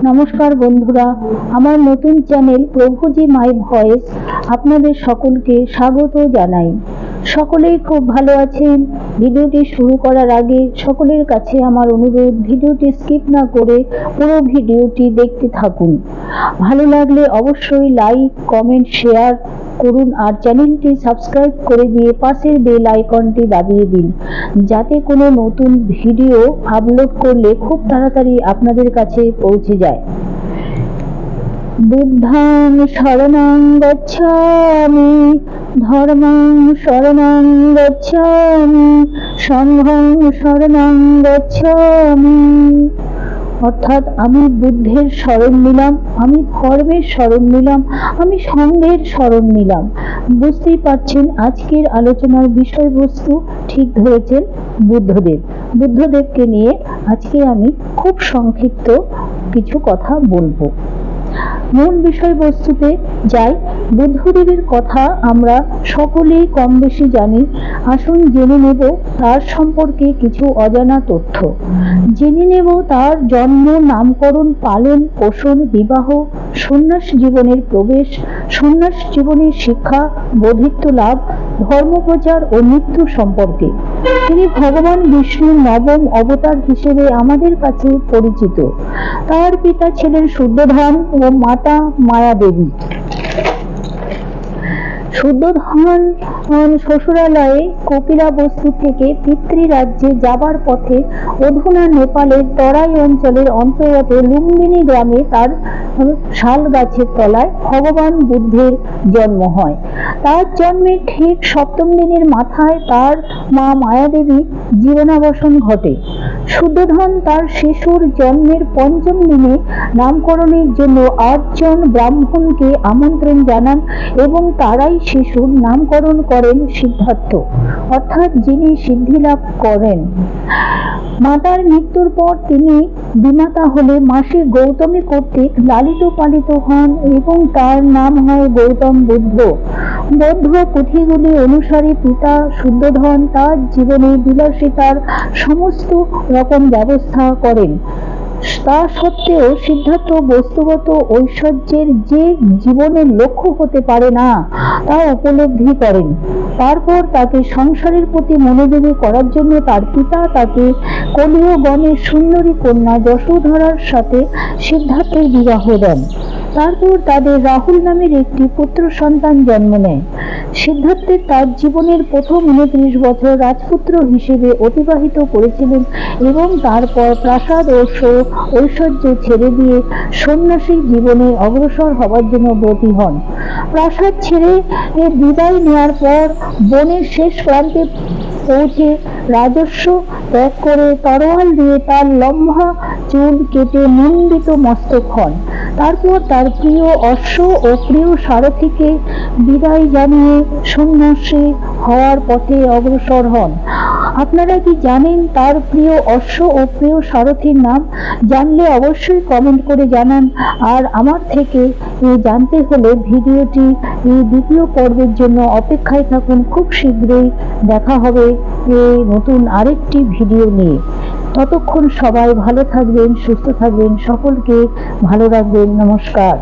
নমস্কার বন্ধুরা, আমার নতুন চ্যানেল প্রভুজি মাই ভয়েস আপনাদের সকলকে স্বাগত জানাই। সকলেই খুব ভালো আছেন। ভিডিওটি শুরু করার আগে সকলের কাছে আমার অনুরোধ, ভিডিওটি স্কিপ না করে পুরো ভিডিওটি দেখতে থাকুন। ভালো লাগলে অবশ্যই লাইক, কমেন্ট, শেয়ার করুন আর চ্যানেলটি সাবস্ক্রাইব করে দিয়ে পাশের বেল আইকনটি দাবিয়ে দিন, যাতে কোনো নতুন ভিডিও আপলোড করলে খুব তাড়াতাড়ি আপনাদের কাছে পৌঁছে যায়। বুদ্ধং শরণং গচ্ছামি, ধর্মং শরণং গচ্ছামি, সংঘং শরণং গচ্ছামি। অর্থাৎ আমি বুদ্ধের শরণ নিলাম, আমি ধর্মের শরণ নিলাম, আমি সংঘের শরণ নিলাম। বুঝতেই পারছেন আজকের আলোচনার বিষয়বস্তু ঠিক ধরেছেন, বুদ্ধদেব। বুদ্ধদেবকে নিয়ে আজকে আমি খুব সংক্ষিপ্ত কিছু কথা বলবো। মূল বিষয়বস্তুতে যাই। বুদ্ধদেবের কথা আমরা সকলেই কম বেশি জানি। আসুন জেনে নেব তার সম্পর্কে কিছু অজানা তথ্য। জেনে নেব তার জন্ম, নামকরণ, পালন, পোষণ, বিবাহ, সন্ন্যাস জীবনের প্রবেশ, সন্ন্যাস জীবনের শিক্ষা, বোধিত্ব লাভ, ধর্মপ্রচার ও মৃত্যু সম্পর্কে। তিনি ভগবান বিষ্ণুর নবম অবতার হিসেবে আমাদের কাছে পরিচিত। তার পিতা ছিলেন শুদ্ধোধন ও মাতা মায়া দেবী। শুদ্ধোধন শ্বশুরালয়ে কপিলাবস্তু থেকে পিতৃরাজ্যে যাবার পথে অধুনা নেপালের তরাই অঞ্চলের অন্তর্গত লুম্বিনী গ্রামে তার শাল গাছের তলায় ভগবান বুদ্ধের জন্ম হয়। তার জন্মের ঠিক সপ্তম দিনের মাথায় তার মা মায়াদেবী জীবনাবসান ঘটে। শুদ্ধোধন তার শিশুর জন্মের পঞ্চম দিনে নামকরণের জন্য 8 জন ব্রাহ্মণকে আমন্ত্রণ জানান এবং তারাই শিশুর নামকরণ করেন সিদ্ধার্থ, অর্থাৎ যিনি সিদ্ধি লাভ করেন। মাতার মৃত্যুর পর তিনি বিমাতা হলে মাসি গৌতমী কর্তৃক লালিত পালিত হন এবং তার নাম হয় গৌতম বুদ্ধ। বৌদ্ধ পুঁথিগুলি অনুসারে পিতা শুদ্ধোধন তার জীবনে বিলাসিতার সমস্ত রকম ব্যবস্থা করেন। তা সত্ত্বেও সিদ্ধার্থ বস্তুগত ঐশ্বর্যের যে জীবনের লক্ষ্য হতে পারে না তা উপলব্ধি করেন। তারপর তাকে সংসারের প্রতি মনোযোগী করার জন্য তার পিতা তাকে কলিয় গণের সুন্দরী কন্যা যশোধরার সাথে সিদ্ধার্থের বিবাহ দেন। তারপর তাদের রাহুল নামের একটি পুত্র সন্তান জন্ম নেয়। সিদ্ধার্থের তার জীবনের প্রথম 29 বছর রাজপুত্র হিসেবে অতিবাহিত করেছিলেন এবং তারপর প্রাসাদ ও ঐশ্বর্য ছেড়ে দিয়ে সন্ন্যাসী জীবনে অগ্রসর হবার জন্য ব্রতী হন। প্রাসাদ ছেড়ে বিদায় নেওয়ার পর বনের শেষ প্রান্তে পৌঁছে রাজস্ব ত্যাগ করে তরোয়াল দিয়ে তার লম্বা চুল কেটে মুণ্ডিত মস্তক হন। তারপর তার প্রিয় অশ্ব ও প্রিয় সারথীকে বিদায় জানিয়ে সন্ন্যাসী হওয়ার পথে অগ্রসর হন। আপনারা কি জানেন তার প্রিয় অশ্ব ও প্রিয় সারথীর নাম? জানলে অবশ্যই কমেন্ট করে জানান। আর আমার থেকে জানতে হলে ভিডিওটি দ্বিতীয় পর্বের জন্য অপেক্ষায় থাকুন। খুব শীঘ্রই দেখা হবে নতুন আরেকটি ভিডিও নিয়ে। ততক্ষণ সবাই ভালো থাকবেন, সুস্থ থাকবেন, সকলকে ভালো রাখবেন। নমস্কার।